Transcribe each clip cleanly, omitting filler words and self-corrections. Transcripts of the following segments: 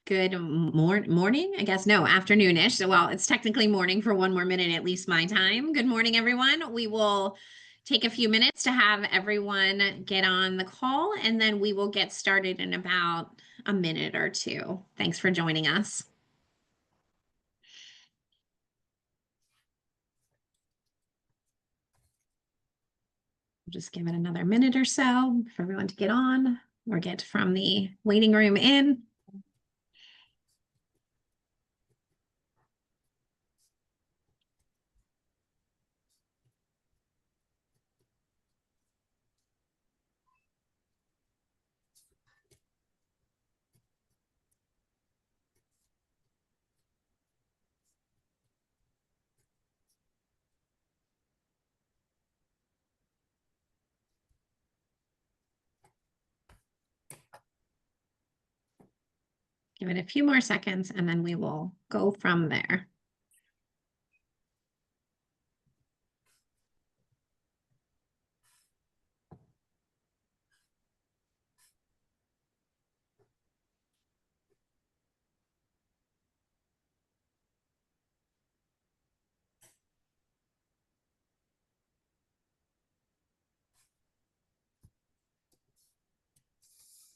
Good morning, I guess. No, afternoonish. So, well, it's technically morning for one more minute, at least my time. Good morning, everyone. We will take a few minutes to have everyone get on the call, and then we will get started in about a minute or two. Thanks for joining us. Just give it another minute or so for everyone to get on or get from the waiting room in. Give it a few more seconds and then we will go from there.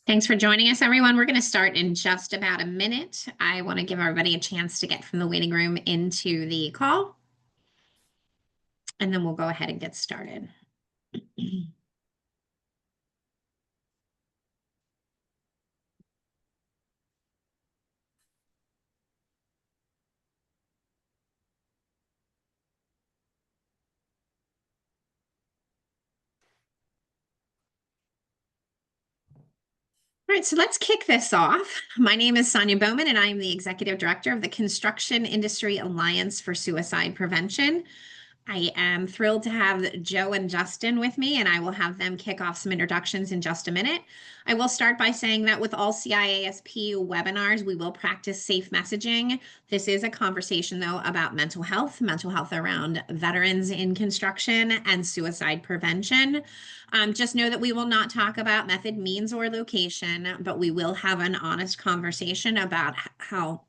Thanks for joining us, everyone. We're going to start in just about a minute. I want to give everybody a chance to get from the waiting room into the call, and then we'll go ahead and get started. All right, so let's kick this off. My name is Sonya Bohmann, and I am the Executive Director of the Construction Industry Alliance for Suicide Prevention. I am thrilled to have Joe and Justin with me, and I will have them kick off some introductions in just a minute. I will start by saying that with all CIASP webinars, we will practice safe messaging. This is a conversation, though, about mental health around veterans in construction and suicide prevention. Just know that we will not talk about method, means, or location, but we will have an honest conversation about how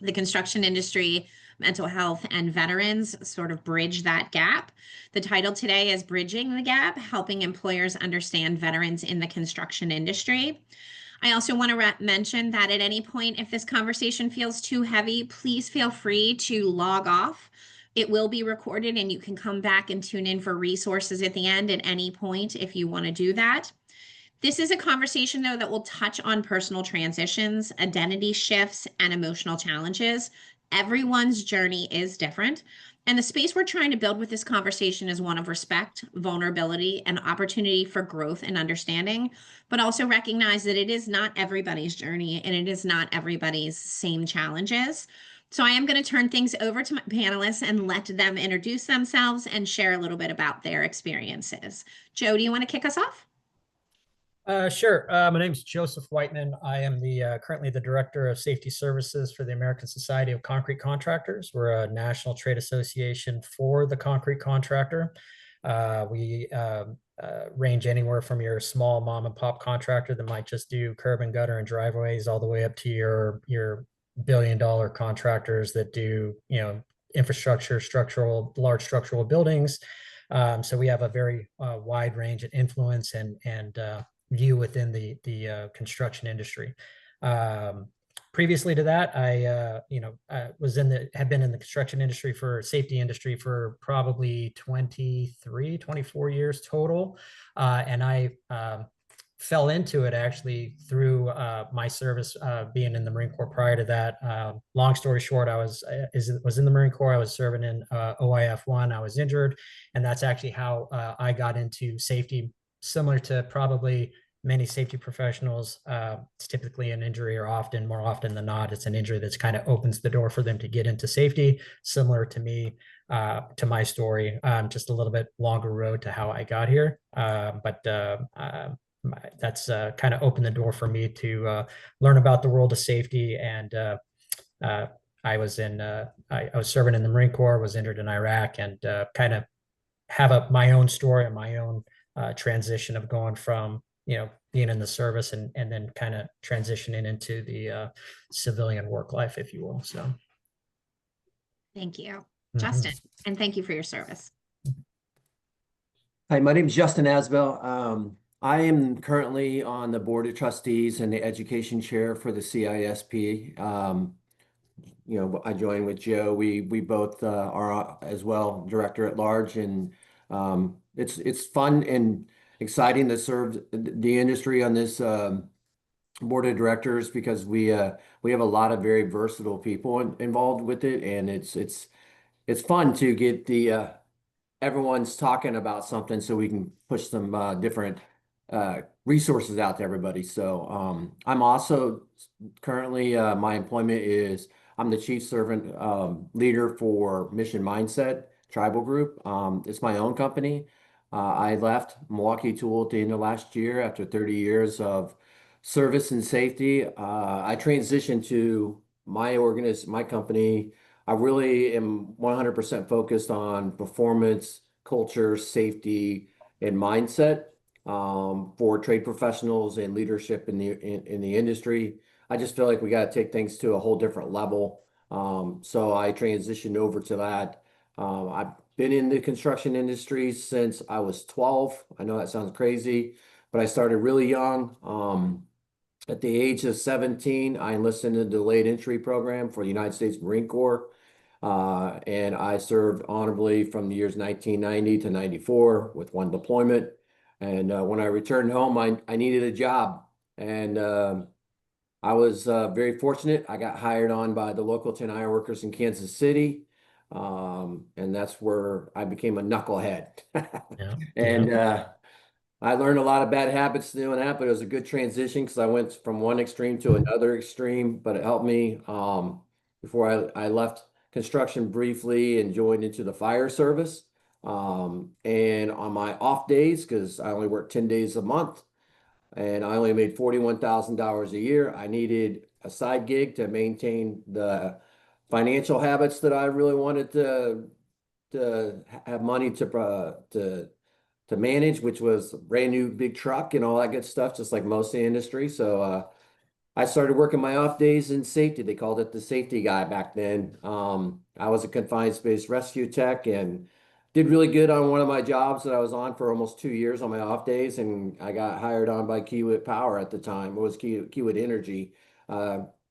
the construction industry, mental health, and veterans sort of bridge that gap. The title today is Bridging the Gap, Helping Employers Understand Veterans in the Construction Industry. I also want to mention that at any point, if this conversation feels too heavy, please feel free to log off. It will be recorded and you can come back and tune in for resources at the end at any point if you want to do that. This is a conversation, though, that will touch on personal transitions, identity shifts, and emotional challenges. Everyone's journey is different. And the space we're trying to build with this conversation is one of respect, vulnerability, and opportunity for growth and understanding, but also recognize that it is not everybody's journey and it is not everybody's same challenges. So I am going to turn things over to my panelists and let them introduce themselves and share a little bit about their experiences. Joe, do you want to kick us off? Sure. My name is Joseph Whiteman. I am the currently the Director of Safety Services for the American Society of Concrete Contractors. We're a national trade association for the concrete contractor. We range anywhere from your small mom and pop contractor that might just do curb and gutter and driveways all the way up to your billion-dollar contractors that do, infrastructure, large structural buildings. So we have a very wide range of influence and view within the construction industry. Previously to that, I had been in the construction industry safety industry for probably 24 years total. And I fell into it actually through my service, being in the Marine Corps prior to that. Long story short, I was in the Marine Corps. I was serving in OIF-1. I was injured, and that's actually how I got into safety. Similar to probably many safety professionals, it's typically an injury, or more often than not, it's an injury that's kind of opens the door for them to get into safety. Similar to me, to my story, just a little bit longer road to how I got here. But that's kind of opened the door for me to learn about the world of safety. And I was serving in the Marine Corps, was injured in Iraq, and kind of have my own story and my own transition of going from being in the service and then kind of transitioning into the civilian work life, if you will. So, Thank you, mhm. Justin, and thank you for your service. Hi, my name is Justin Azbill. I am currently on the Board of Trustees and the Education Chair for the CISP. I joined with Joe. We both are as well Director at Large, and it's fun and exciting to serve the industry on this Board of Directors because we have a lot of very versatile people involved with it, and it's fun to get the everyone's talking about something so we can push some different resources out to everybody. So I'm also currently my employment is I'm the chief servant leader for Mission Mindset Tribal Group. It's my own company. I left Milwaukee Tool at the end of last year after 30 years of service and safety. I transitioned to my company. I really am 100% focused on performance, culture, safety, and mindset for trade professionals and leadership in the industry. I just feel like we got to take things to a whole different level. So I transitioned over to that. I've been in the construction industry since I was 12. I know that sounds crazy, but I started really young. At the age of 17, I enlisted in the delayed entry program for the United States Marine Corps. And I served honorably from the years 1990 to 94 with one deployment. And when I returned home, I needed a job. And I was very fortunate. I got hired on by the local 10 iron workers in Kansas City. And that's where I became a knucklehead. Yeah, yeah, And I learned a lot of bad habits doing that, but it was a good transition because I went from one extreme to another extreme, but it helped me before I left construction briefly and joined into the fire service. And on my off days, because I only worked 10 days a month and I only made $41,000 a year, I needed a side gig to maintain the financial habits that I really wanted to have money to manage, which was a brand new big truck and all that good stuff, just like most of the industry. So I started working my off days in safety. They called it the safety guy back then. I was a confined space rescue tech and did really good on one of my jobs that I was on for almost 2 years on my off days. And I got hired on by Kiewit Power at the time. It was Kiewit Energy,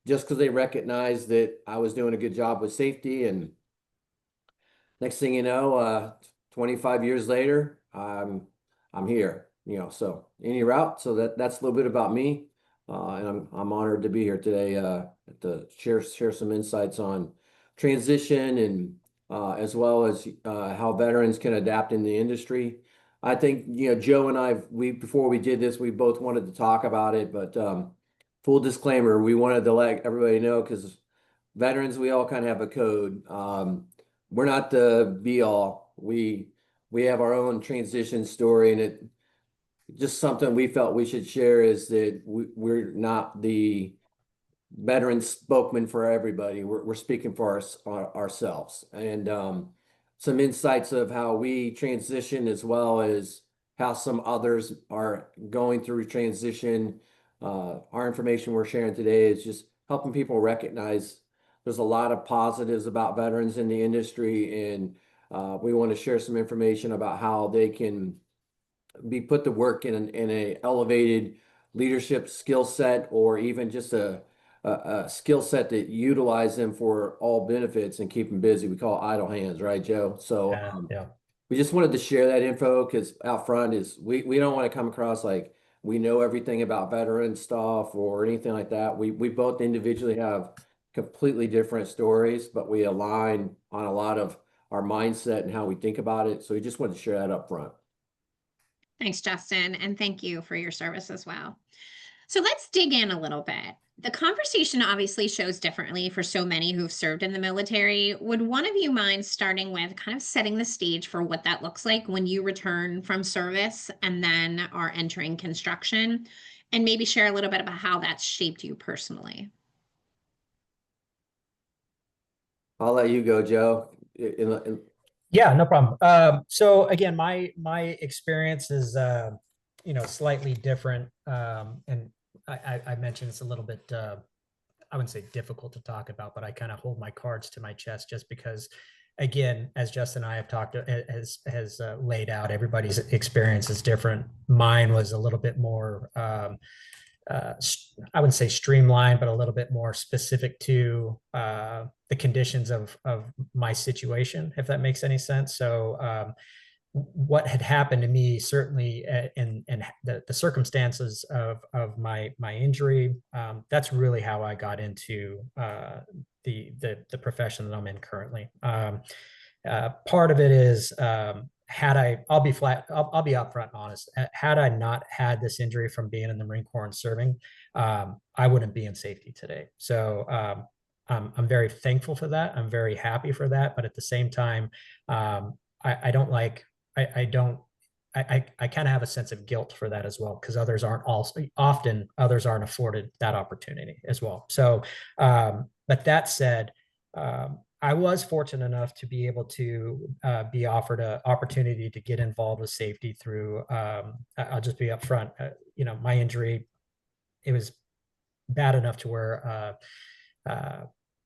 just because they recognized that I was doing a good job with safety. And next thing you know, 25 years later, I'm here, so any route. So that's a little bit about me. And I'm honored to be here today, to share some insights on transition and as well as how veterans can adapt in the industry. I think, Joe and before we did this, we both wanted to talk about it, but full disclaimer, we wanted to let everybody know because veterans, we all kind of have a code. We're not the be all. We have our own transition story, and it just something we felt we should share is that we're not the veteran spokesman for everybody. We're speaking for ourselves, and some insights of how we transition as well as how some others are going through transition. Our information we're sharing today is just helping people recognize there's a lot of positives about veterans in the industry, and we want to share some information about how they can be put to work in a elevated leadership skill set, or even just a skill set that utilize them for all benefits and keep them busy. We call it idle hands, right, Joe? So yeah, yeah. we just wanted to share that info because out front is we don't want to come across like we know everything about veteran stuff or anything like that. We both individually have completely different stories, but we align on a lot of our mindset and how we think about it. So we just wanted to share that up front. Thanks, Justin, and thank you for your service as well. So let's dig in a little bit. The conversation obviously shows differently for so many who've served in the military. Would one of you mind starting with kind of setting the stage for what that looks like when you return from service and then are entering construction, and maybe share a little bit about how that's shaped you personally? I'll let you go, Joe. Yeah, no problem. So again, my experience is slightly different. And I mentioned it's a little bit, I wouldn't say difficult to talk about, but I kind of hold my cards to my chest just because, again, as Justin and I have talked, has laid out, everybody's experience is different. Mine was a little bit more, I wouldn't say streamlined, but a little bit more specific to the conditions of my situation, if that makes any sense. So what had happened to me, certainly in the circumstances of my injury, that's really how I got into the profession that I'm in currently. Part of it is, I'll be upfront and honest. Had I not had this injury from being in the Marine Corps and serving, I wouldn't be in safety today. So I'm very thankful for that. I'm very happy for that. But at the same time, I don't like, I don't, I kind of have a sense of guilt for that as well, because often others aren't afforded that opportunity as well. So, but that said, I was fortunate enough to be able to be offered an opportunity to get involved with safety through, I'll just be upfront, my injury, it was bad enough to where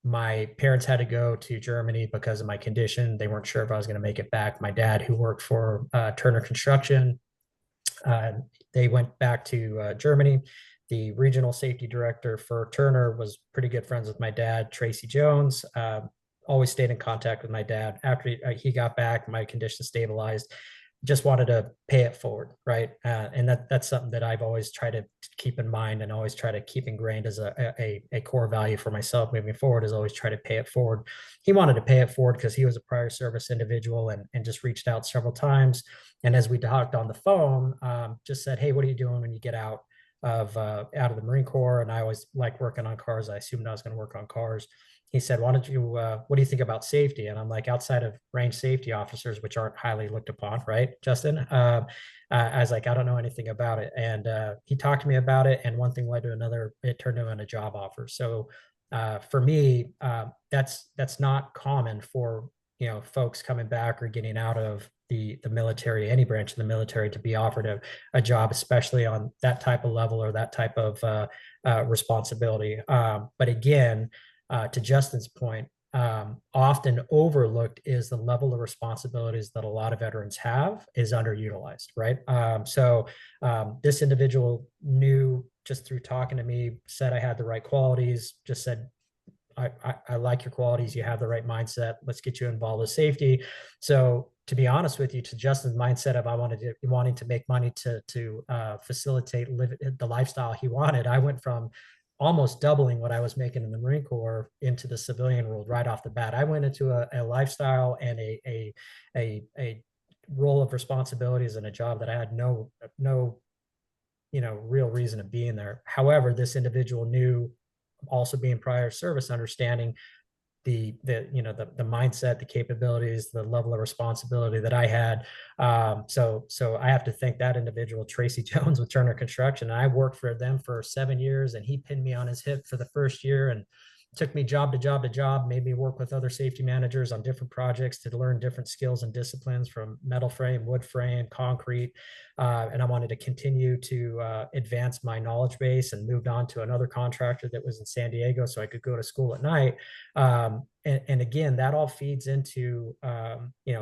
my parents had to go to Germany because of my condition. They weren't sure if I was going to make it back. My dad, who worked for Turner Construction, they went back to Germany. The regional safety director for Turner was pretty good friends with my dad, Tracy Jones. Always stayed in contact with my dad. After he got back, my condition stabilized. Just wanted to pay it forward, right? And that's something that I've always tried to keep in mind and always try to keep ingrained as a core value for myself moving forward, is always try to pay it forward. He wanted to pay it forward because he was a prior service individual and just reached out several times. And as we talked on the phone, just said, hey, what are you doing when you get out of the Marine Corps? And I always like working on cars. I assumed I was going to work on cars. He said, why don't you, what do you think about safety? And I'm like, outside of range safety officers, which aren't highly looked upon, right, Justin? I was like, I don't know anything about it. And he talked to me about it. And one thing led to another. It turned into a job offer. So for me, that's not common for, folks coming back or getting out of the military, any branch of the military, to be offered a job, especially on that type of level or that type of responsibility. But again, to Justin's point, often overlooked is the level of responsibilities that a lot of veterans have is underutilized, right? So this individual knew just through talking to me, said I had the right qualities, just said, I like your qualities. You have the right mindset. Let's get you involved with safety. So to be honest with you, to Justin's mindset of wanting to make money to facilitate the lifestyle he wanted, I went from almost doubling what I was making in the Marine Corps into the civilian world right off the bat. I went into a lifestyle and a role of responsibilities and a job that I had no real reason of being there. However, this individual knew, also being prior service, understanding the mindset, the capabilities, the level of responsibility that I had. So I have to thank that individual, Tracy Jones with Turner Construction. And I worked for them for 7 years, and he pinned me on his hip for the first year and took me job to job to job, made me work with other safety managers on different projects to learn different skills and disciplines, from metal frame, wood frame, concrete. And I wanted to continue to advance my knowledge base, and moved on to another contractor that was in San Diego so I could go to school at night. And again, that all feeds into,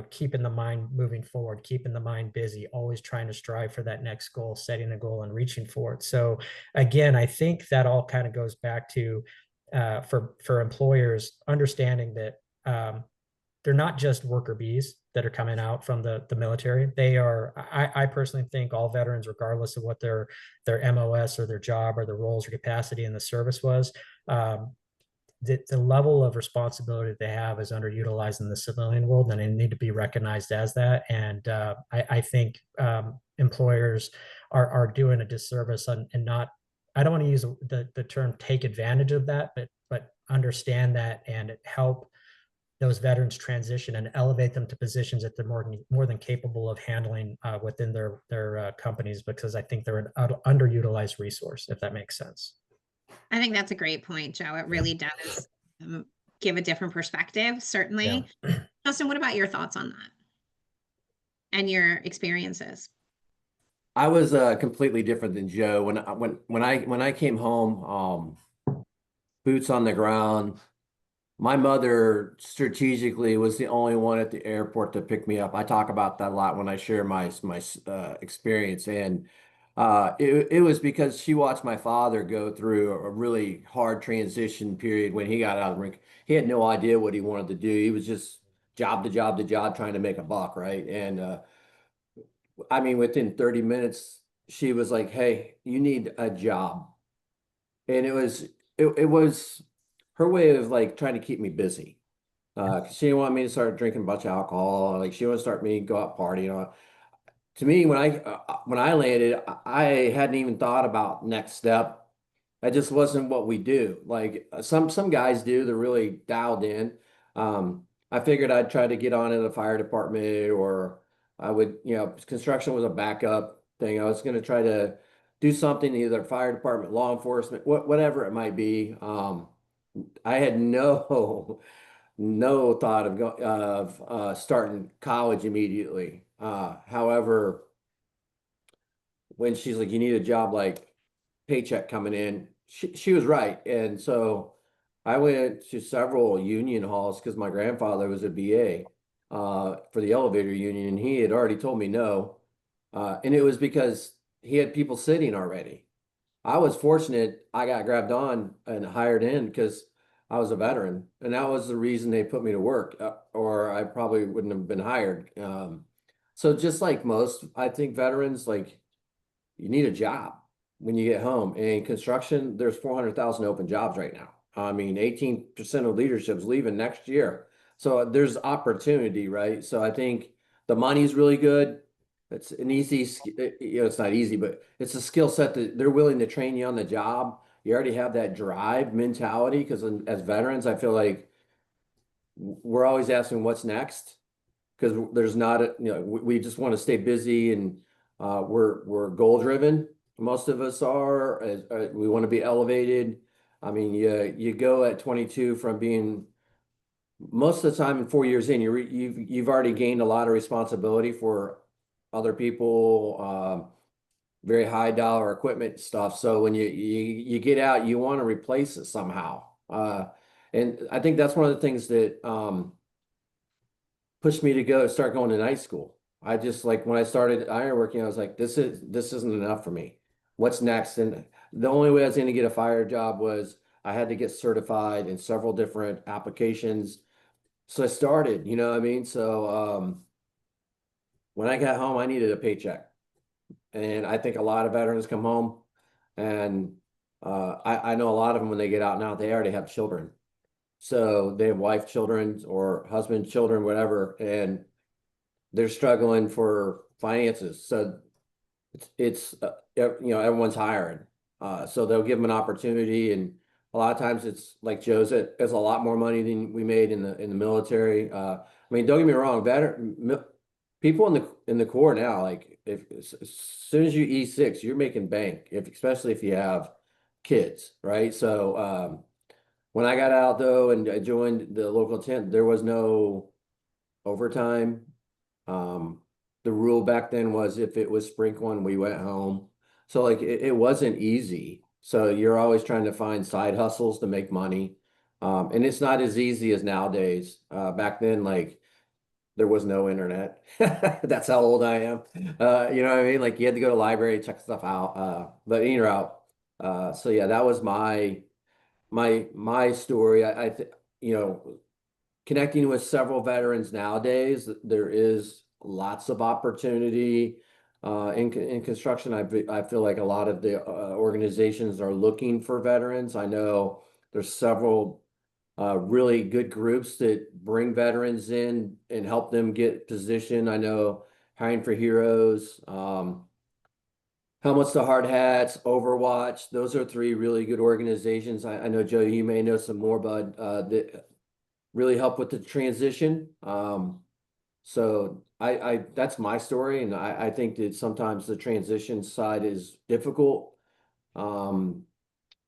keeping the mind moving forward, keeping the mind busy, always trying to strive for that next goal, setting a goal and reaching for it. So again, I think that all kind of goes back to, for employers, understanding that they're not just worker bees that are coming out from the military. They are, I personally think all veterans, regardless of what their MOS or their job or their roles or capacity in the service was, the level of responsibility they have is underutilized in the civilian world, and they need to be recognized as that. And I think employers are doing a disservice and not, I don't want to use the term take advantage of that, but understand that and help those veterans transition and elevate them to positions that they're more than capable of handling within their companies, because I think they're an underutilized resource, if that makes sense. I think that's a great point, Joe. It really does give a different perspective, certainly. Yeah. Justin, what about your thoughts on that and your experiences? I was completely different than Joe. When I came home, boots on the ground. My mother strategically was the only one at the airport to pick me up. I talk about that a lot when I share my experience, and it was because she watched my father go through a really hard transition period when he got out of the rink. He had no idea what he wanted to do. He was just job to job to job trying to make a buck, right? And I mean, within 30 minutes, she was like, "Hey, you need a job." And it was her way of like trying to keep me busy. 'Cause she didn't want me to start drinking a bunch of alcohol. Like she wanted to start me go out partying. To me, when I landed, I hadn't even thought about next step. That just wasn't what we do. Like some guys do, they're really dialed in. I figured I'd try to get on in the fire department, or I would, construction was a backup thing. I was going to try to do something, either fire department, law enforcement, whatever it might be. I had no thought of starting college immediately. However, when she's like, "You need a job," like paycheck coming in, she was right. And so I went to several union halls because my grandfather was a BA for the elevator union, and he had already told me no. And it was because he had people sitting already. I was fortunate I got grabbed on and hired in because I was a veteran, and that was the reason they put me to work, or I probably wouldn't have been hired. So just like most, I think veterans, like, you need a job when you get home. And in construction, there's 400,000 open jobs right now. I mean, 18% of leadership's leaving next year. So there's opportunity, right? So I think the money's really good. It's an easy, it's not easy, but it's a skill set that they're willing to train you on the job. You already have that drive mentality because as veterans, I feel like we're always asking what's next because there's not a, we just want to stay busy, and we're goal driven. Most of us are. We want to be elevated. I mean, you go at 22 from being most of the time in 4 years in, you've already gained a lot of responsibility for other people, very high dollar equipment stuff. So when you get out, you want to replace it somehow. And I think that's one of the things that pushed me to start going to night school. I just like when I started ironworking, I was like, this isn't enough for me. What's next? And the only way I was going to get a fire job was I had to get certified in several different applications. So I started, you know what I mean? So when I got home, I needed a paycheck. And I think a lot of veterans come home, and I know a lot of them when they get out now, they already have children. So they have wife, children, or husband, children, whatever. And they're struggling for finances. So everyone's hiring. So they'll give them an opportunity, and a lot of times it's like Joe's. It's a lot more money than we made in the military. I mean, don't get me wrong, people in the Corps now, like if as soon as you E6, you're making bank. Especially if you have kids, right? So when I got out though, and I joined the local tent, there was no overtime. Um, the rule back then was if it was sprinkling, we went home. So like it wasn't easy. So you're always trying to find side hustles to make money. And it's not as easy as nowadays. Back then, like there was no internet. That's how old I am. You know what I mean? Like you had to go to the library, check stuff out. But in or out. So yeah, that was my story. You know, connecting with several veterans nowadays, there is lots of opportunity in construction. I feel like a lot of the organizations are looking for veterans. I know there's several really good groups that bring veterans in and help them get positioned. I know Hiring for Heroes, Helmets to Hard Hats, Overwatch. Those are three really good organizations. I know, Joe, you may know some more, but that really help with the transition. So I that's my story, and I think that sometimes the transition side is difficult, um,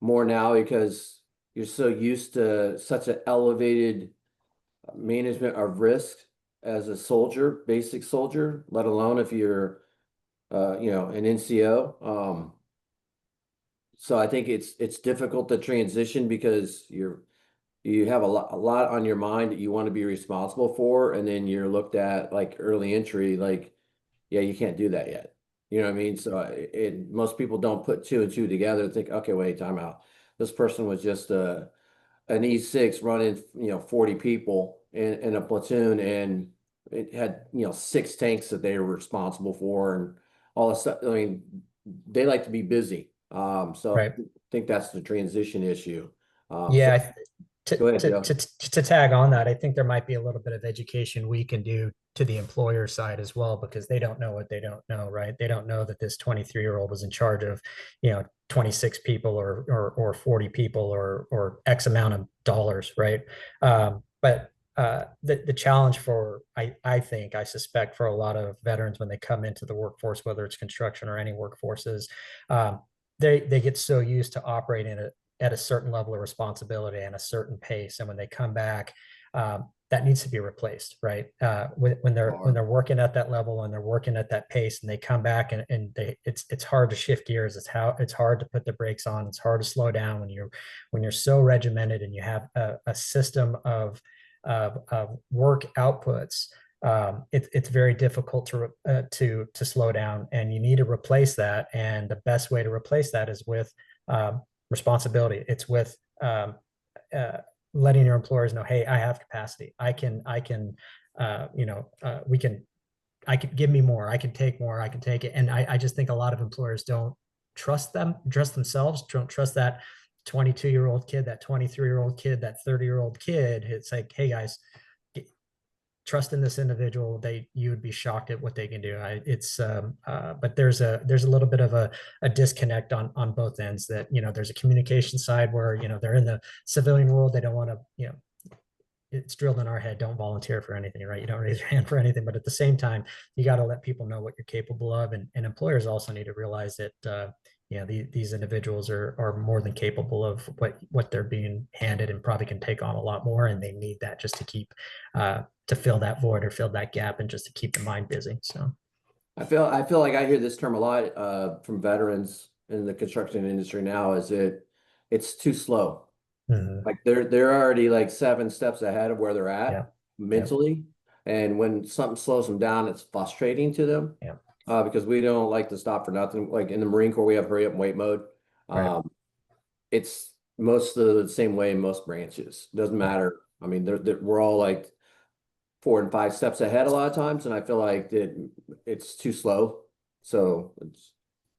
more now because you're so used to such an elevated management of risk as a soldier, basic soldier, let alone if you're an NCO. So I think it's difficult to transition because you have a lot on your mind that you want to be responsible for, and then you're looked at like early entry, like, yeah, you can't do that yet. You know what I mean? So most people don't put two and two together and think, okay, wait, time out. This person was just an E6 running, 40 people in a platoon, and it had, 6 tanks that they were responsible for and all this stuff. I mean, they like to be busy. So Right. I think that's the transition issue. So Yeah. go ahead, To, Joe. to tag on that, I think there might be a little bit of education we can do to the employer side as well, because they don't know what they don't know, right? They don't know that this 23-year-old was in charge of, 26 people or 40 people or X amount of dollars, right? But the challenge for, I think, I suspect for a lot of veterans when they come into the workforce, whether it's construction or any workforce, is they get so used to operating at a certain level of responsibility and a certain pace, and when they come back, that needs to be replaced, right? When they're working at that level and they're working at that pace, and they come back and it's hard to shift gears. It's hard to put the brakes on. It's hard to slow down when you're so regimented and you have a system of work outputs. It's very difficult to slow down, and you need to replace that. And the best way to replace that is with responsibility. It's with letting your employers know, hey, I have capacity. I can give me more. I can take more. I can take it. And I just think a lot of employers don't trust themselves, don't trust that 22-year-old kid, that 23-year-old kid, that 30-year-old kid. It's like, hey guys, trust in this individual. You would be shocked at what they can do. But there's a little bit of a disconnect on both ends. That there's a communication side where they're in the civilian world. They don't want to it's drilled in our head, don't volunteer for anything, right? You don't raise your hand for anything. But at the same time, you got to let people know what you're capable of, and employers also need to realize that these individuals are more than capable of what they're being handed, and probably can take on a lot more, and they need that just to keep to fill that void or fill that gap, and just to keep the mind busy. So I feel like I hear this term a lot from veterans in the construction industry now. It's too slow. Like they're already like 7 steps ahead of where they're yeah, at yeah, mentally, and when something slows them down, it's frustrating to them. yeah, Because we don't like to stop for nothing. Like in the Marine Corps, we have hurry up and wait mode. right, It's most of the same way in most branches. Doesn't yeah. matter. I mean, we're all like 4 and 5 steps ahead a lot of times, and I feel like it's too slow. So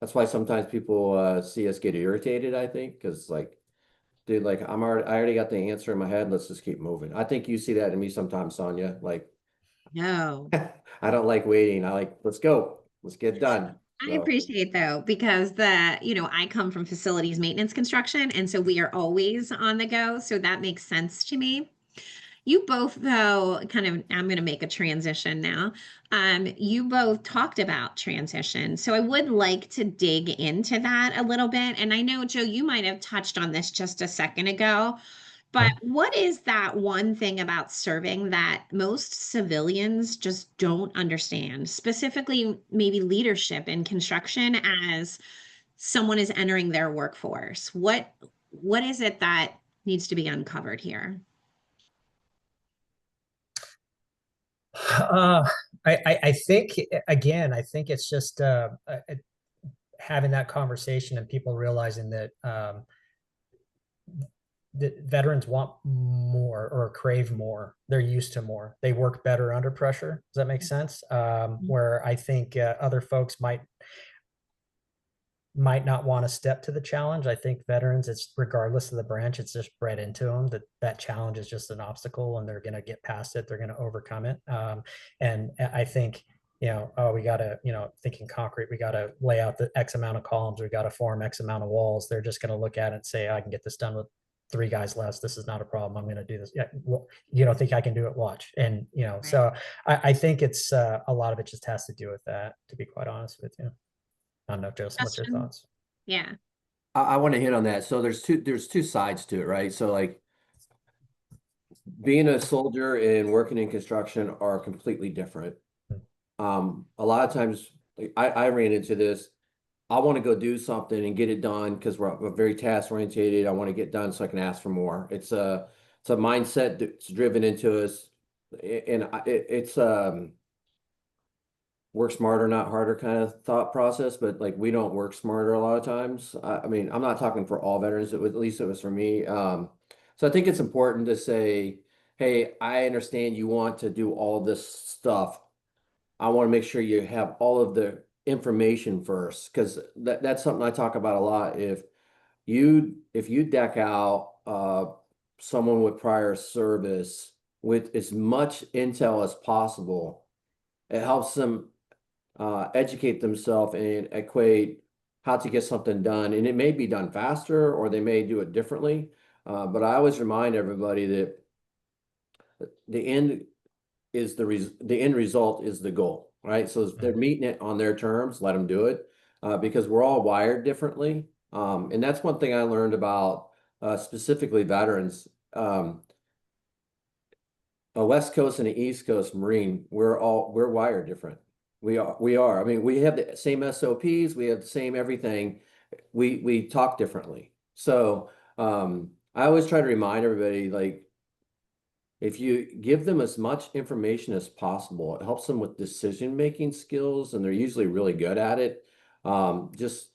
that's why sometimes people see us get irritated, I think, because like, dude, like I already got the answer in my head. Let's just keep moving. I think you see that in me sometimes, Sonya. Like, No. I don't like waiting. I like, let's go. Let's get done. I So appreciate though, because I come from facilities maintenance construction, and so we are always on the go. So that makes sense to me. You both, though, I'm going to make a transition now. You both talked about transition. So I would like to dig into that a little bit. And I know, Joe, you might have touched on this just a second ago, but Mhm. what is that one thing about serving that most civilians just don't understand, specifically maybe leadership in construction as someone is entering their workforce? What is it that needs to be uncovered here? Uh, I think, again, I think it's just having that conversation and people realizing that veterans want more or crave more. They're used to more. They work better under pressure. Does that make sense? Where I think other folks might not want to step to the challenge. I think veterans, it's regardless of the branch, it's just bred into them that challenge is just an obstacle, and they're going to get past it. They're going to overcome it. And I think, oh, we got to, thinking concrete, we got to lay out the X amount of columns. We got to form X amount of walls. They're just going to look at it and say, I can get this done with 3 guys less. This is not a problem. I'm going to do this. Yeah. Well, you don't think I can do it? Watch. And, Right. so I think it's a lot of it just has to do with that, to be quite honest with you. I don't know, Joseph, what's your Question. thoughts? Yeah. I want to hit on that. So there's two sides to it, right? So like being a soldier and working in construction are completely different. A lot of times like, I ran into this. I want to go do something and get it done because we're very task oriented. I want to get done so I can ask for more. It's a mindset that's driven into us, and it's work smarter, not harder kind of thought process. But like we don't work smarter a lot of times. I mean, I'm not talking for all veterans. At least it was for me. So I think it's important to say, hey, I understand you want to do all this stuff. I want to make sure you have all of the information first, because that's something I talk about a lot. If you deck out someone with prior service with as much intel as possible, it helps them educate themselves and equate how to get something done. And it may be done faster or they may do it differently. But I always remind everybody that the end the end result is the goal, right? So if they're meeting it on their terms, let them do it, because we're all wired differently. And that's one thing I learned about specifically veterans. A West Coast and an East Coast Marine, we're wired different. We are. I mean, we have the same SOPs, we have the same everything. We talk differently. So I always try to remind everybody, like, if you give them as much information as possible, it helps them with decision-making skills, and they're usually really good at it. Just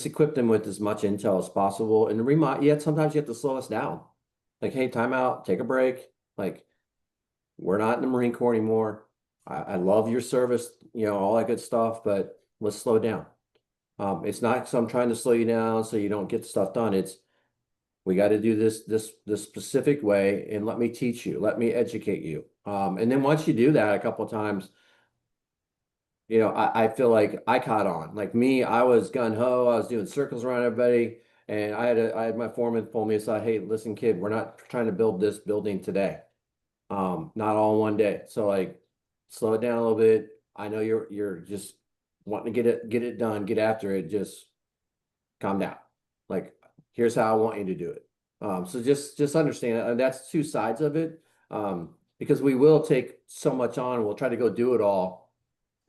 equip them with as much intel as possible, and yet sometimes you have to slow us down. Like, hey, time out, take a break. Like, we're not in the Marine Corps anymore. I love your service, all that good stuff, but let's slow down. It's not because I'm trying to slow you down so you don't get stuff done. It's we got to do this specific way, and let me teach you, let me educate you. And then once you do that a couple of times, I feel like I caught on. Like me, I was gun ho, I was doing circles around everybody, and I had my foreman pull me aside. Hey, listen, kid, we're not trying to build this building today. Not all in one day. So like, slow it down a little bit. I know you're just wanting to get it done, get after it. Just calm down. Like, here's how I want you to do it. So just understand it. And that's two sides of it. Because we will take so much on, and we'll try to go do it all.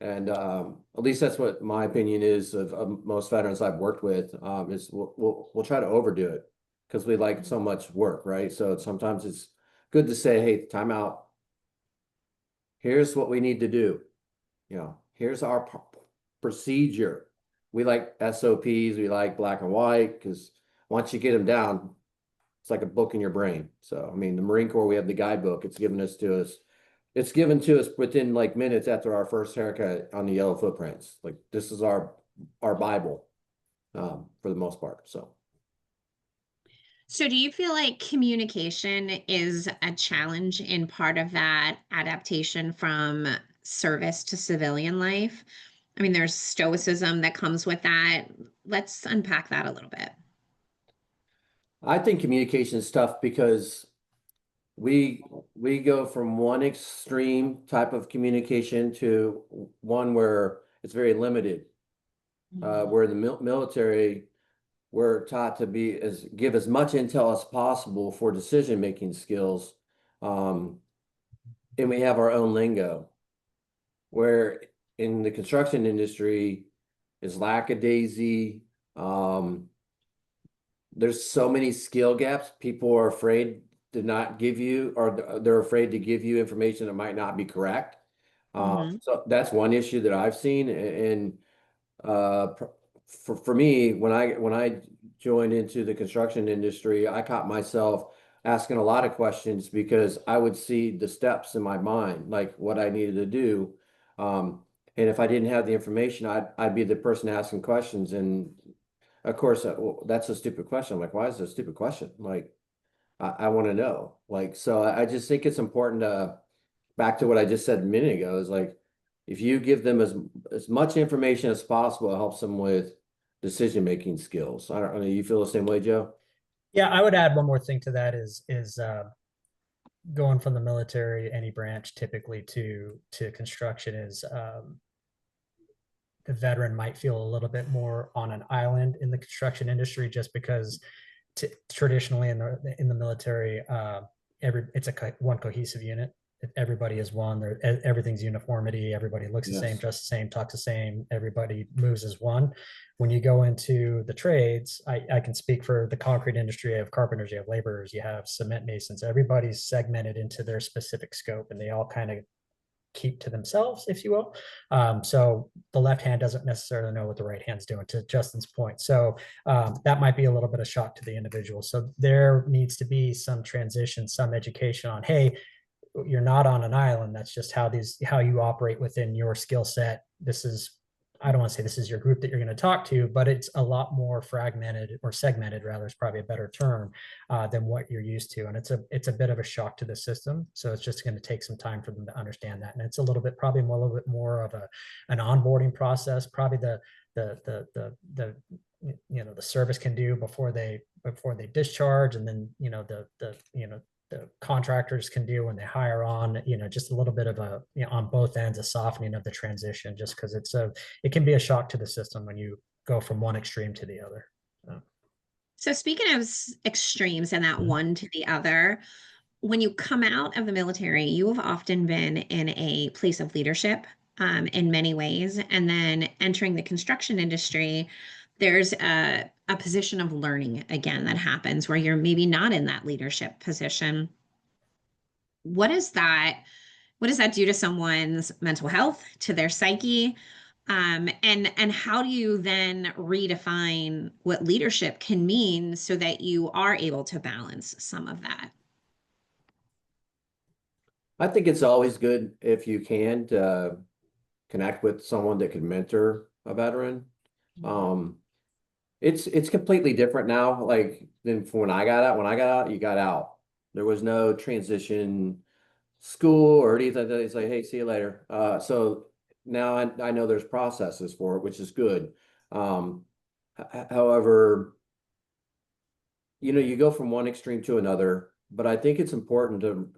And at least that's what my opinion is of most veterans I've worked with, is we'll try to overdo it because we like so much work, right? So sometimes it's good to say, hey, time out. Here's what we need to do. Here's our procedure. We like SOPs, we like black and white, because once you get them down, it's like a book in your brain. So, I mean, the Marine Corps, we have the guidebook. It's given to us. It's given to us within like minutes after our first haircut on the yellow footprints. Like, this is our Bible, for the most part. So do you feel like communication is a challenge in part of that adaptation from service to civilian life? I mean, there's stoicism that comes with that. Let's unpack that a little bit. I think communication is tough because we go from one extreme type of communication to one where it's very limited. Where in the military, we're taught to give as much intel as possible for decision-making skills. And we have our own lingo, where in the construction industry is lackadaisy. There's so many skill gaps. People are afraid to not give you, or they're afraid to give you information that might not be correct. So that's one issue that I've seen. And for me, when I joined into the construction industry, I caught myself asking a lot of questions because I would see the steps in my mind, like what I needed to do. And if I didn't have the information, I'd be the person asking questions. And of course, well, that's a stupid question. I'm like, why is it a stupid question? Like, I want to know. Like, so I just think it's important to, back to what I just said a minute ago, is like, if you give them as much information as possible, it helps them with decision-making skills. I don't know, you feel the same way, Joe? Yeah, I would add one more thing to that is going from the military, any branch typically to construction is the veteran might feel a little bit more on an island in the construction industry just because traditionally in the military, it's one cohesive unit. everybody is one. Everything's uniformity. Everybody looks the same, Yes. dressed the same, talks the same. Everybody moves as one. When you go into the trades, I can speak for the concrete industry. You have carpenters, you have laborers, you have cement masons. Everybody's segmented into their specific scope, and they all kind of keep to themselves, if you will. So the left hand doesn't necessarily know what the right hand's doing, to Justin's point. So that might be a little bit of shock to the individual. So there needs to be some transition, some education on, hey, you're not on an island. That's just how you operate within your skill set. This is, I don't want to say this is your group that you're going to talk to, but it's a lot more fragmented, or segmented rather is probably a better term, than what you're used to. And it's a bit of a shock to the system. So it's just going to take some time for them to understand that. And it's a little bit more of an onboarding process, probably the the service can do before they discharge, and then the contractors can do when they hire on, just a little bit of on both ends, a softening of the transition, just because it can be a shock to the system when you go from one extreme to the other. So speaking of extremes and that one to the other, when you come out of the military, you have often been in a place of leadership in many ways. And then entering the construction industry, there's a position of learning again that happens where you're maybe not in that leadership position. What is that? What does that do to someone's mental health, to their psyche? And how do you then redefine what leadership can mean so that you are able to balance some of that? I think it's always good if you can connect with someone that could mentor a veteran. Um, it's completely different now, like than from when I got out. When I got out, you got out. There was no transition school or anything. It's like, hey, see you later. So now I know there's processes for it, which is good. Um, However, you go from one extreme to another, but I think it's important to,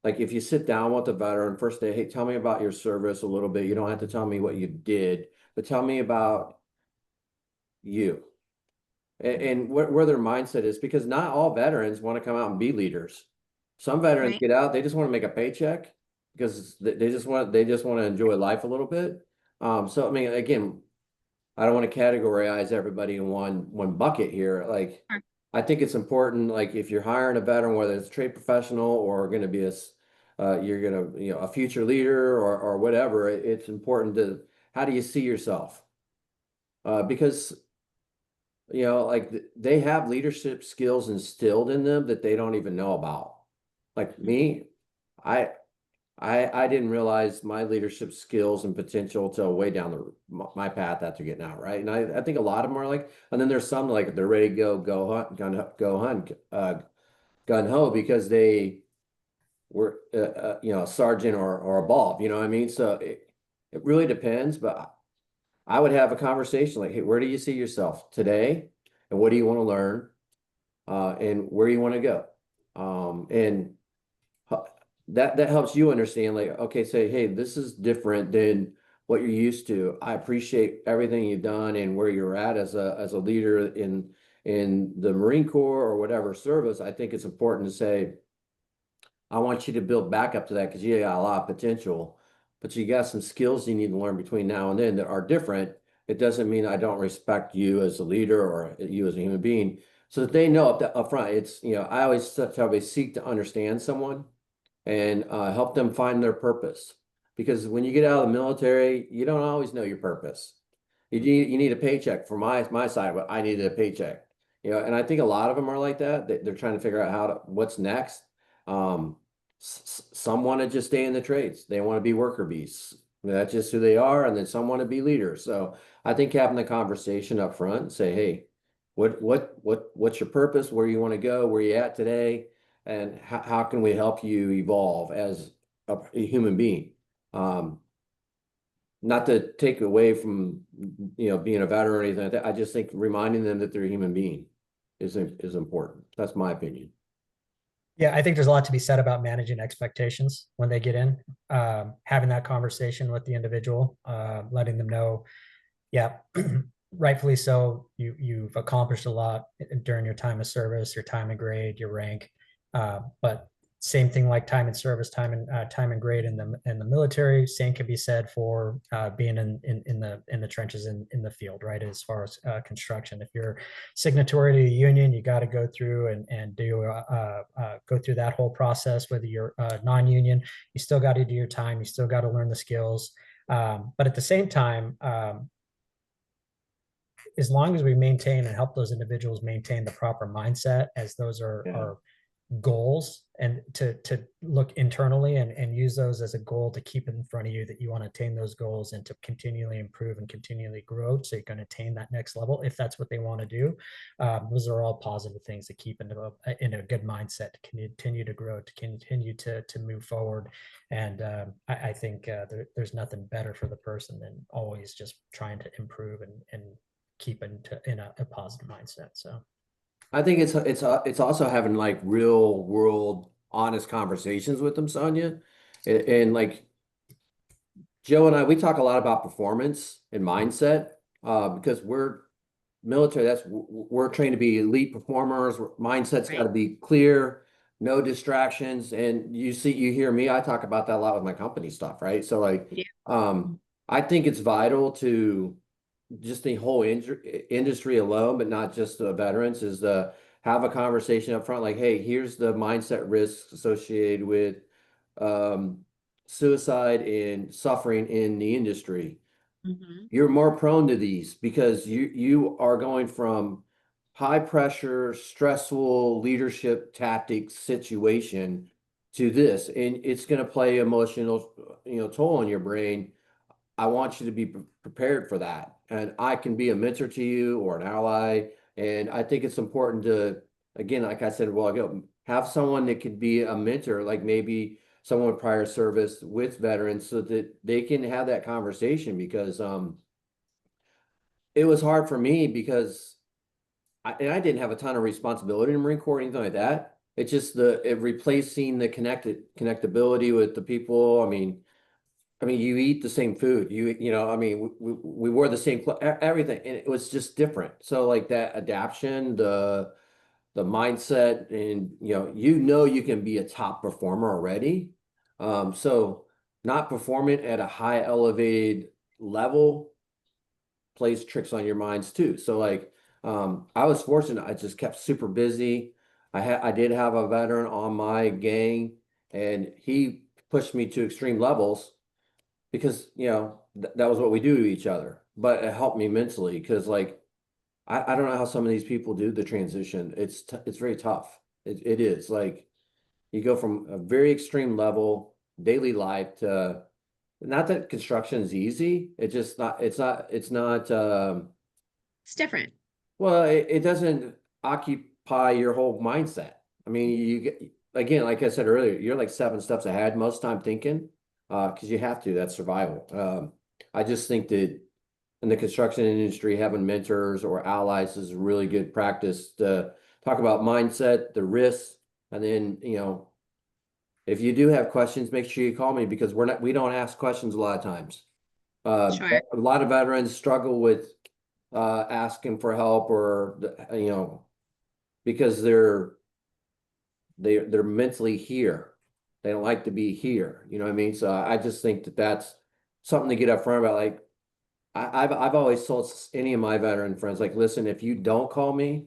like, if you sit down with a veteran first day, hey, tell me about your service a little bit. You don't have to tell me what you did, but tell me about you and where their mindset is, because not all veterans want to come out and be leaders. Some veterans Right. get out, they just want to make a paycheck because they just want to enjoy life a little bit. So I mean, again, I don't want to categorize everybody in one bucket here. Like, Sure. I think it's important, like if you're hiring a veteran, whether it's a trade professional or going to be you're going to, a future leader or whatever, it's important to, how do you see yourself? Because like they have leadership skills instilled in them that they don't even know about. Like me, I I didn't realize my leadership skills and potential till way down my path after getting out, right? And I think a lot of them are like, and then there's some like they're ready to go hunt, go hunt, gun ho because they were a sergeant or above, you know what I mean? So it really depends, but I would have a conversation like, hey, where do you see yourself today, and what do you want to learn, and where you want to go, and that helps you understand, like, okay, say, hey, this is different than what you're used to. I appreciate everything you've done and where you're at as a leader in the Marine Corps or whatever service. I think it's important to say, I want you to build back up to that because you got a lot of potential, but you got some skills you need to learn between now and then that are different. It doesn't mean I don't respect you as a leader or you as a human being. So that they know up front, it's, I always tell everybody, seek to understand someone and help them find their purpose. Because when you get out of the military, you don't always know your purpose. You need a paycheck. For my side, but I needed a paycheck. And I think a lot of them are like that. They're trying to figure out what's next. Um, some want to just stay in the trades. They want to be worker bees. That's just who they are. And then some want to be leaders. So I think having the conversation up front and say, hey, what's your purpose? Where you want to go? Where you at today? And how can we help you evolve as a human being? Not to take away from being a veteran or anything like that. I just think reminding them that they're a human being is important. That's my opinion. Yeah, I think there's a lot to be said about managing expectations when they get in, having that conversation with the individual, letting them know, yeah, rightfully so, you've accomplished a lot during your time of service, your time of grade, your rank, but Same thing like time in service, time and grade in the military. Same can be said for being in the trenches in the field, right? As far as construction, if you're signatory to a union, you got to go through and do go through that whole process. Whether you're non-union, you still got to do your time. You still got to learn the skills. But at the same time, as long as we maintain and help those individuals maintain the proper mindset, as those are goals, and to look internally and use those as a goal to keep in front of you, that you want to attain those goals and to continually improve and continually grow so you can attain that next level if that's what they want to do. Those are all positive things to keep in a good mindset to continue to grow, to continue to move forward. And I think there's nothing better for the person than always just trying to improve and keep in a positive mindset. So I think it's also having like real world honest conversations with them, Sonya. And like Joe and I, we talk a lot about performance and mindset because we're military. We're trained to be elite performers. Mindset's got to be clear, no distractions. And you hear me, I talk about that a lot with my company stuff, right? So like, I think it's vital to just the whole industry alone, but not just the veterans, is to have a conversation up front. Like, hey, here's the mindset risks associated with suicide and suffering in the industry. You're more prone to these because you are going from high pressure, stressful leadership tactics situation to this, and it's going to play emotional, toll on your brain. I want you to be prepared for that. And I can be a mentor to you or an ally. And I think it's important to, again, like I said a while ago, have someone that could be a mentor, like maybe someone with prior service with veterans, so that they can have that conversation. Because it was hard for me because I didn't have a ton of responsibility in the Marine Corps or anything like that. It's just replacing the connectability with the people. I mean, you eat the same food. I mean, we wore the same clothes, everything, and it was just different. So like that adaptation, the mindset, and you can be a top performer already. So not performing at a high elevated level plays tricks on your minds too. So like, I was fortunate. I just kept super busy. I did have a veteran on my gang, and he pushed me to extreme levels because that was what we do to each other. But it helped me mentally because like I don't know how some of these people do the transition. It's very tough. It is like you go from a very extreme level daily life to, not that construction is easy. It's not It's different. well, it doesn't occupy your whole mindset. I mean, again, like I said earlier, you're like 7 steps ahead most time thinking, because you have to. That's survival. I just think that in the construction industry, having mentors or allies is really good practice to talk about mindset, the risks, and then if you do have questions, make sure you call me because we don't ask questions a lot of times. Sure. A lot of veterans struggle with asking for help, or because they're mentally here. They don't like to be here. You know what I mean? So I just think that that's something to get up front about. Like I've always told any of my veteran friends, like, listen, if you don't call me,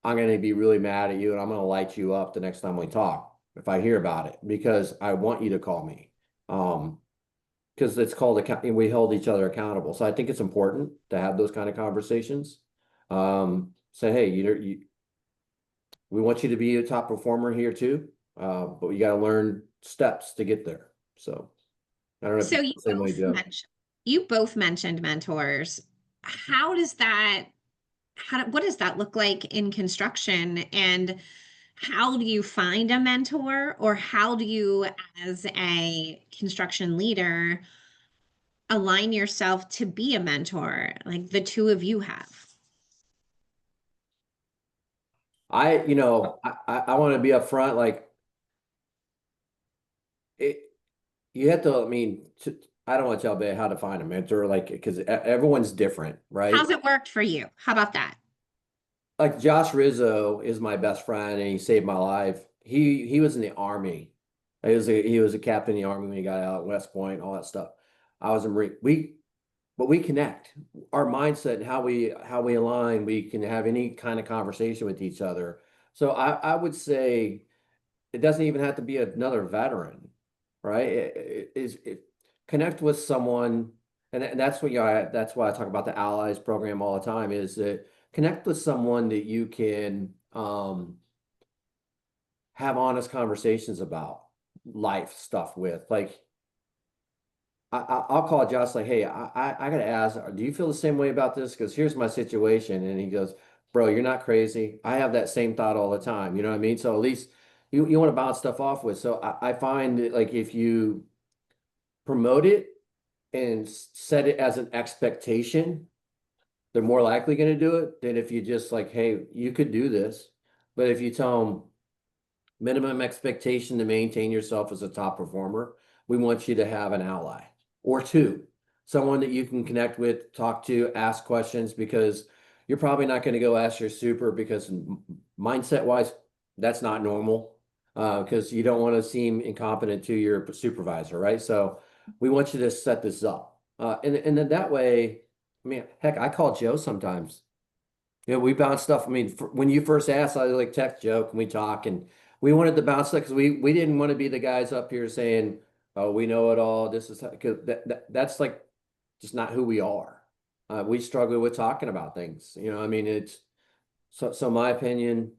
I'm going to be really mad at you, and I'm going to light you up the next time we talk if I hear about it, because I want you to call me. Because it's called we hold each other accountable. So I think it's important to have those kind of conversations. Say, hey, we want you to be a top performer here too, but you got to learn steps to get there. So I don't know if So you feel the same way, Joe. you both mentioned mentors. How does that, what does that look like in construction? And how do you find a mentor, or how do you, as a construction leader, align yourself to be a mentor like the two of you have? I want to be upfront. Like it, you have to. I mean, I don't want to tell Bay how to find a mentor, like because everyone's different, right? How's it worked for you? How about that? Like Josh Rizzo is my best friend, and he saved my life. he was in the Army. He was a captain in the Army when he got out at West Point, all that stuff. I was a Marine. But we connect. Our mindset and how we align, we can have any kind of conversation with each other. So I would say it doesn't even have to be another veteran, right? Connect with someone, and that's what that's why I talk about the allies program all the time, is that connect with someone that you can have honest conversations about life stuff with. Like I'll call Josh like, hey, I gotta ask, do you feel the same way about this? Because here's my situation. And he goes, bro, you're not crazy. I have that same thought all the time. You know what I mean? So at least you want to bounce stuff off with. So I find that like if you promote it and set it as an expectation, they're more likely going to do it than if you just like, hey, you could do this. But if you tell them minimum expectation to maintain yourself as a top performer, we want you to have an ally or two, someone that you can connect with, talk to, ask questions, because you're probably not going to go ask your super because mindset wise, that's not normal because you don't want to seem incompetent to your supervisor, right? So we want you to set this up. And then that way, I mean, heck, I call Joe sometimes. Yeah, we bounce stuff. I mean, when you first asked, I like text Joe, can we talk? And we wanted to bounce that because we didn't want to be the guys up here saying, "Oh, we know it all." This is because that's like just not who we are. We struggle with talking about things. You know, I mean, it's so my opinion.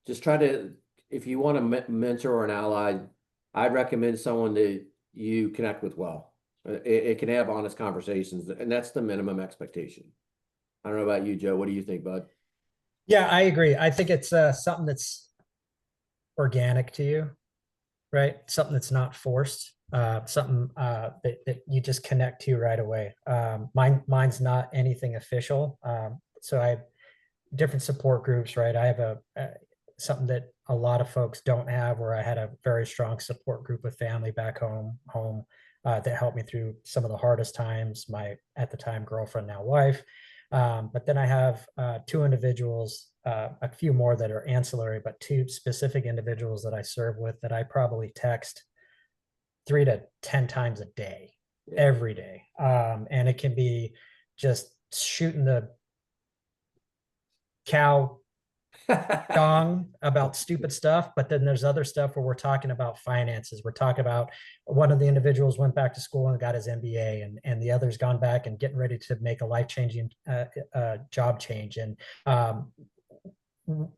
Just try to, if you want a mentor or an ally, I'd recommend someone that you connect with well. It can have honest conversations, and that's the minimum expectation. I don't know about you, Joe. What do you think, bud? Yeah, I agree. I think it's something that's organic to you, right? Something that's not forced. Something that you just connect to right away. Mine's not anything official. So I have different support groups, right? I have something that a lot of folks don't have, where I had a very strong support group with family back home that helped me through some of the hardest times. My at the time girlfriend, now wife. But then I have two individuals, a few more that are ancillary, but two specific individuals that I serve with that I probably text 3 to 10 times a day, Yeah. every day. And it can be just shooting the cow dong about stupid stuff, but then there's other stuff where we're talking about finances. We're talking about one of the individuals went back to school and got his MBA, and the other's gone back and getting ready to make a life-changing job change. And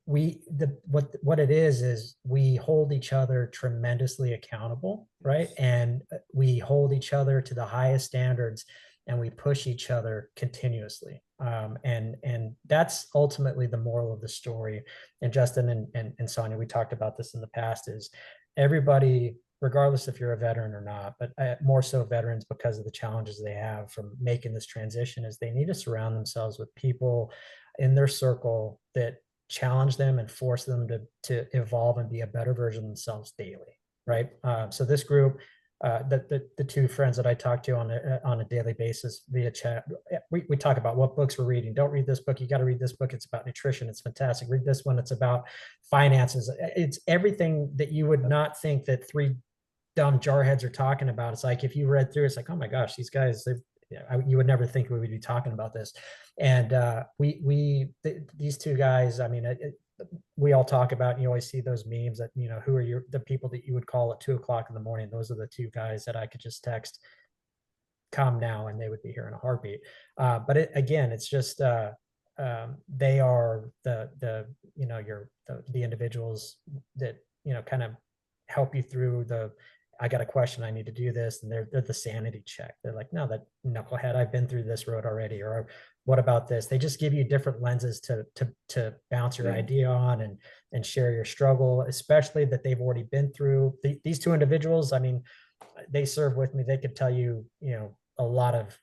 what it is we hold each other tremendously accountable, right? And we hold each other to the highest standards, and we push each other continuously. And that's ultimately the moral of the story. And Justin and Sonya, we talked about this in the past, is everybody, regardless if you're a veteran or not, but more so veterans, because of the challenges they have from making this transition, is they need to surround themselves with people in their circle that challenge them and force them to evolve and be a better version of themselves daily, right? So this group, the two friends that I talk to on a daily basis via chat, we talk about what books we're reading. Don't read this book. You got to read this book. It's about nutrition. It's fantastic. Read this one. It's about finances. It's everything that you would not think that three dumb jarheads are talking about. It's like, if you read through, it's like, oh my gosh, these guys, you would never think we would be talking about this. And these two guys, I mean, we all talk about, you always see those memes that, who are the people that you would call at 2 o'clock in the morning. Those are the two guys that I could just text, come now, and they would be here in a heartbeat. But again, it's just, they are the individuals that, kind of help you through I got a question, I need to do this. And they're the sanity check. They're like, no, that knucklehead, I've been through this road already. Or what about this? They just give you different lenses to bounce your idea on and share your struggle, especially that they've already been through. These two individuals, I mean, they serve with me. They could tell you, a lot of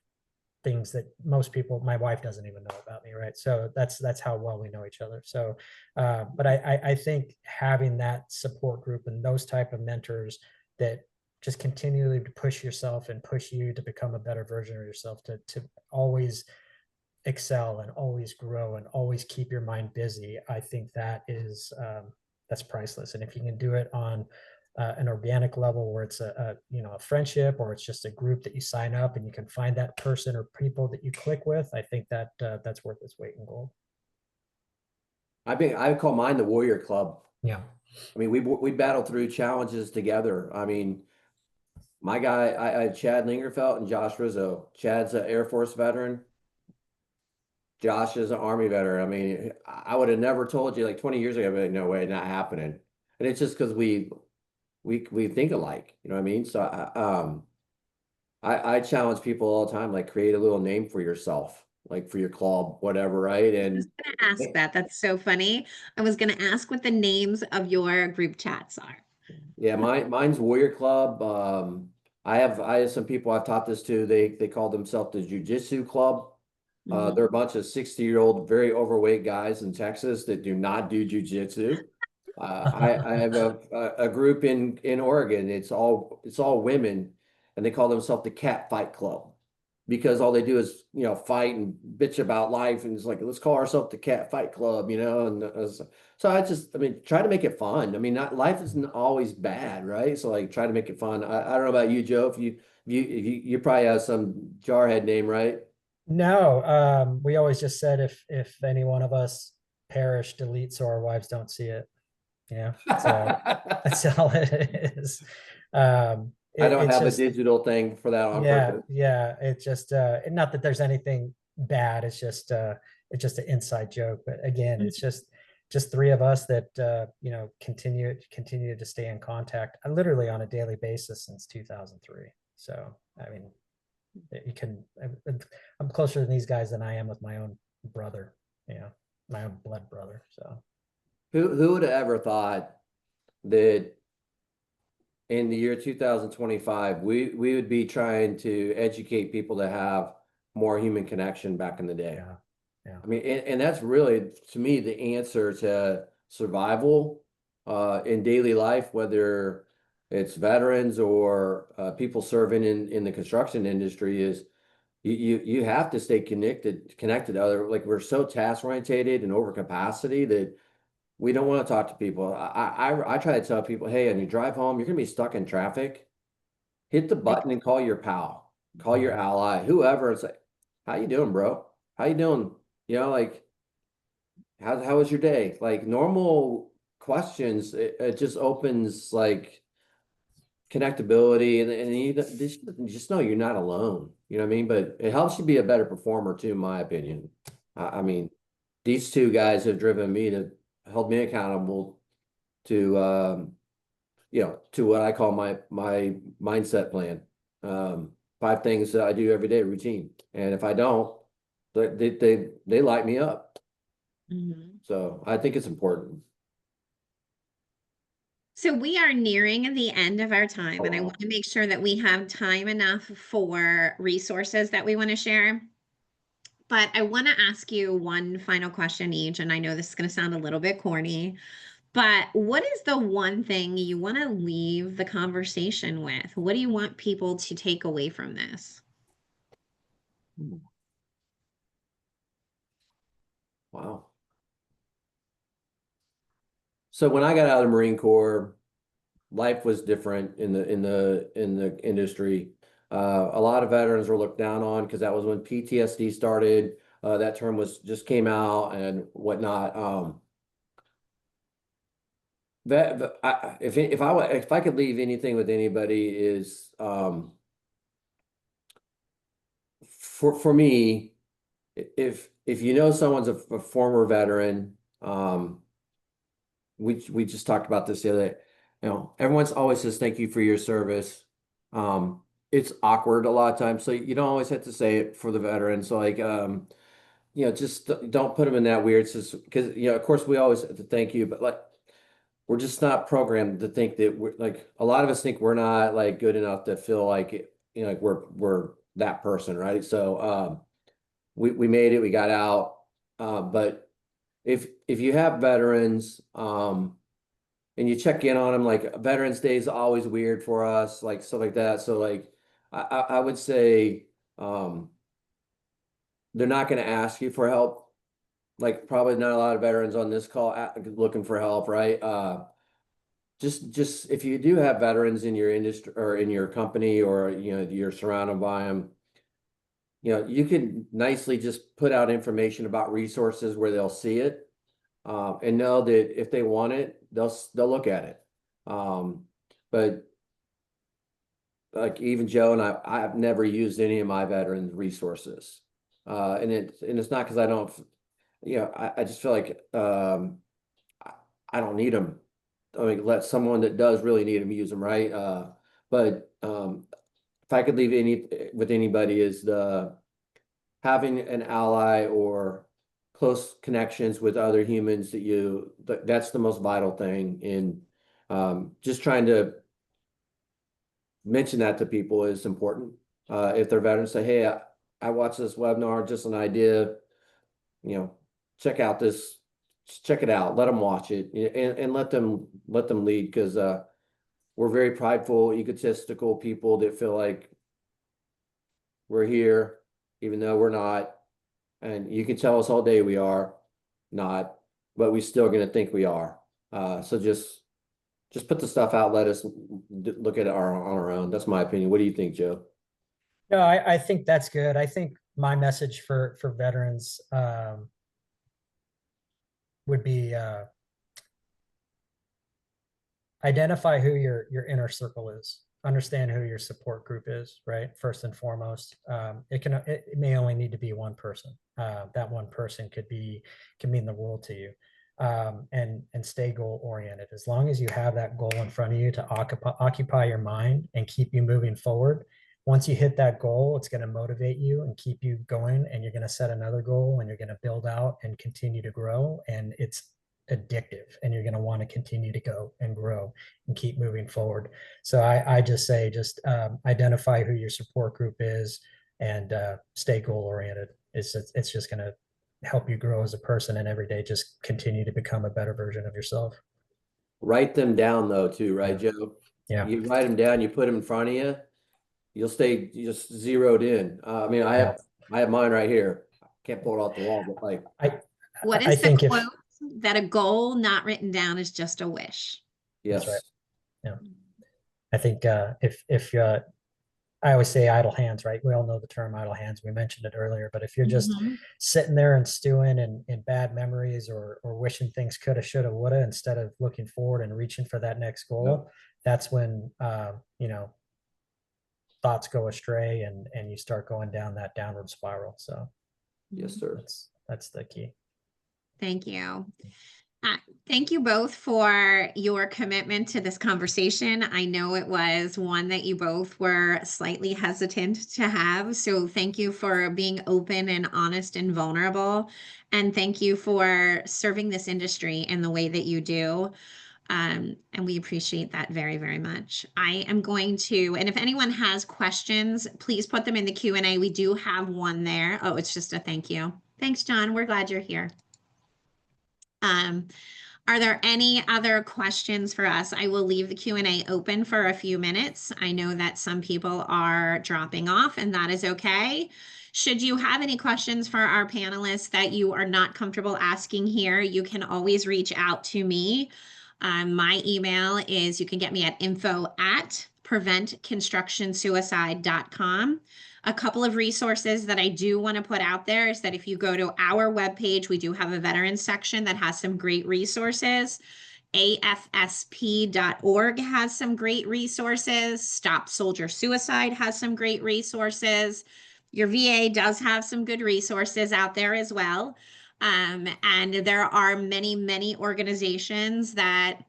things that most people, my wife doesn't even know about me, right? So that's how well we know each other. So but I think having that support group and those type of mentors that just continually to push yourself and push you to become a better version of yourself, to always excel and always grow and always keep your mind busy, I think that is that's priceless. And if you can do it on an organic level where it's a friendship, or it's just a group that you sign up and you can find that person or people that you click with, I think that that's worth its weight in gold. I call mine the Warrior Club. Yeah. I mean, we battled through challenges together. I mean, my guy, I had Chad Lingerfelt and Josh Rizzo. Chad's an Air Force veteran. Josh is an Army veteran. I mean, I would have never told you like 20 years ago, but no way, not happening. And it's just because we think alike. You know what I mean? So I challenge people all the time, like create a little name for yourself, like for your club, whatever, right? I was And going to ask that. That's so funny. I was going to ask what the names of your group chats are. yeah, mine's Warrior Club. I have some people I've taught this to. They call themselves the Jiu-Jitsu Club. Mhm. They're a bunch of 60-year-old, very overweight guys in Texas that do not do jujitsu. I have a group in Oregon. It's all women, and they call themselves the Cat Fight Club because all they do is fight and bitch about life, and it's like let's call ourselves the Cat Fight Club, And so I mean, try to make it fun. I mean, not life isn't always bad, right? So like, try to make it fun. I don't know about you, Joe. If you probably have some jarhead name, right? No, we always just said if any one of us perish, delete so our wives don't see it. So that's all it is. I don't It's have a just, digital thing for that on yeah, purpose. yeah. It's just not that there's anything bad. It's just an inside joke. But again, it's just three of us that continue to stay in contact literally on a daily basis since 2003. So I mean, you can I'm closer to these guys than I am with my own brother, my own blood brother. So Who would have ever thought that in the year 2025 we would be trying to educate people to have more human connection back in the day? yeah, yeah. I mean, and that's really to me the answer to survival in daily life, whether it's veterans or people serving in the construction industry, is you have to stay connected to other, like we're so task orientated and over capacity that we don't want to talk to people. I try to tell people, hey, on your drive home, you're gonna be stuck in traffic. Hit the Like, button and call your pal, call your Mhm. ally, whoever. It's like, how you doing, bro? How you doing? Like how was your day? Like normal questions, it just opens like connectability, and you just know you're not alone. You know what I mean? But it helps you be a better performer too, in my opinion. I mean, these two guys have driven me to held me accountable to to what I call my mindset plan. 5 things that I do every day, routine. And if I don't, they light me up. mhm. So I think it's important. So we are nearing the end of our time, and I want to make sure that we have time enough for resources that we want to share. But I want to ask you one final question each, and I know this is going to sound a little bit corny, but what is the one thing you want to leave the conversation with? What do you want people to take away from this? Wow. So when I got out of the Marine Corps, life was different in the industry. A lot of veterans were looked down on because that was when PTSD started. That term was just came out and whatnot. If I could leave anything with anybody is for me, if you know someone's a former veteran, we just talked about this the other day. Everyone's always says thank you for your service. It's awkward a lot of times, so you don't always have to say it for the veterans. So like, just don't put them in that weird because of course we always have to thank you, but like we're just not programmed to think that we're like a lot of us think we're not like good enough to feel like like we're that person, right? So we made it, we got out. But if you have veterans, and you check in on them, like Veterans Day is always weird for us, like stuff like that. So like I would say they're not going to ask you for help. like probably not a lot of veterans on this call looking for help, right? Just if you do have veterans in your industry or in your company, or you're surrounded by them, you can nicely just put out information about resources where they'll see it, and know that if they want it, they'll look at it. But like even Joe and I've never used any of my veteran resources, and it's not because I don't, I just feel like I don't need them. I mean, let someone that does really need them use them, right? But if I could leave with anybody, is the having an ally or close connections with other humans that's the most vital thing. In just trying to mention that to people is important. If they're veterans, say, hey, I watched this webinar, just an idea, check out this, check it out, let them watch it, and let them lead, because we're very prideful, egotistical people that feel like we're here, even though we're not. And you can tell us all day we are not, but we still going to think we are. So just put the stuff out. Let us look at it on our own. That's my opinion. What do you think, Joe? No, I think that's good. I think my message for veterans would be identify who your inner circle is. Understand who your support group is, right? First and foremost. It may only need to be one person. That one person can mean the world to you. And stay goal oriented. As long as you have that goal in front of you to occupy your mind and keep you moving forward, once you hit that goal, it's going to motivate you and keep you going, and you're going to set another goal, and you're going to build out and continue to grow, and it's addictive, and you're going to want to continue to go and grow and keep moving forward. So I just say, identify who your support group is, and stay goal oriented. It's just going to help you grow as a person, and every day just continue to become a better version of yourself. Write them down though too, right, Yeah. Joe? Yeah. You write them down, you put them in front of you, you'll stay just zeroed in. I mean, I have mine right here. Can't pull it off the wall, but like What I is the think quote? That a goal not written down is just a wish. That's right. yes. Yeah. I think if I always say idle hands, right? We all know the term idle hands. We mentioned it earlier, but if you're just sitting there and stewing in bad memories, or wishing things coulda, shoulda, woulda, instead of looking forward and reaching for that next goal, that's when thoughts go astray, and you start going down that downward spiral. So Yes, sir. that's the key. Thank you. Thank you both for your commitment to this conversation. I know it was one that you both were slightly hesitant to have. So thank you for being open and honest and vulnerable. And thank you for serving this industry in the way that you do. And we appreciate that very, very much. I am going to, and if anyone has questions, please put them in the Q&A. We do have one there. Oh, it's just a thank you. Thanks, John. We're glad you're here. Are there any other questions for us? I will leave the Q&A open for a few minutes. I know that some people are dropping off, and that is okay. Should you have any questions for our panelists that you are not comfortable asking here, you can always reach out to me. My email is, you can get me at info@preventconstructionsuicide.com. A couple of resources that I do want to put out there is that if you go to our webpage, we do have a veterans section that has some great resources. AFSP.org has some great resources. Stop Soldier Suicide has some great resources. Your VA does have some good resources out there as well. And there are many, many organizations that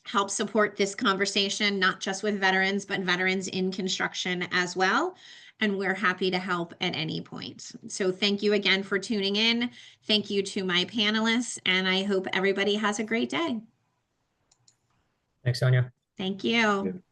help support this conversation, not just with veterans, but veterans in construction as well. And we're happy to help at any point. So thank you again for tuning in. Thank you to my panelists, and I hope everybody has a great day. Thanks, Sonya. Thank you.